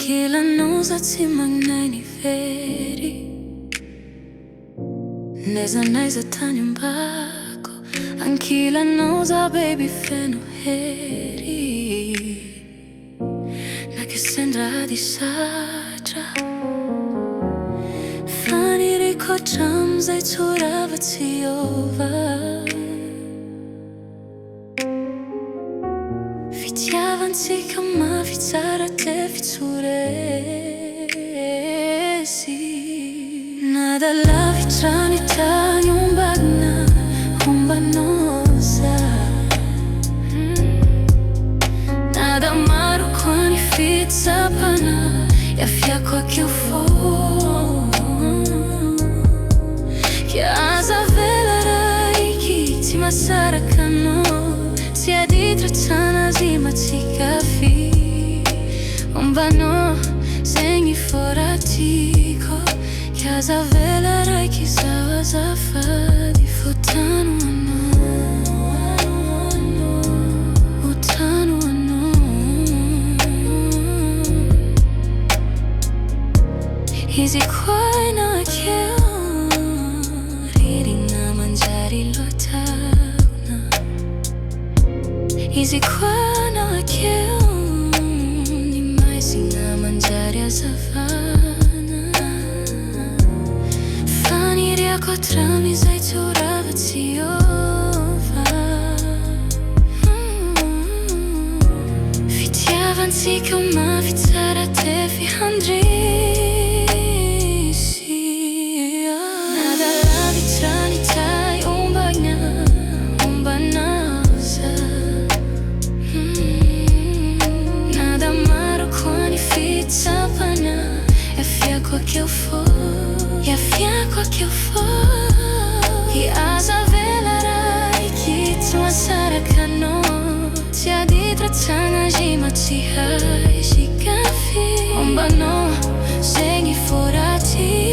Ankilan'oza tsy magnay ny very, n'aiza n'aiza tany ambako. Ankilan'oza baby feno hery, nakisendra ady satra. Fa nirikotra amizay tsorava tsy ova. Fitiavantsika mafy tsara te fitsoresy. Nada lavitra ny tany ombagna, ombanosa. Nada maro koa ny fitsapana, yafiako akeo fô. Kiaza vela raiky tsy masaraka anao, tsy aditra tsana zimatsika fy. Ombanao zegny foratiko, kiaza vela raiky zaho azafady. Fotano anao, otano anao. Izy koa ianao akeo, ririna manjary loatana. Izy koa ianao akeo, ny maizina manjary azavana. Fa niriako hatramizay tsorava tsy ova. Fitiavantsika mafy tsara te fihandrisy. Nada lavitra ny tay ombagna, ombanosa. Nada maro koa ny fitsapana, yafiako akeo fô, yafiako akeo fô. Kiaza vela raiky tsy masaraka anao, tsy aditra tsana zimatsika fy. Ombanao zegny foratiko.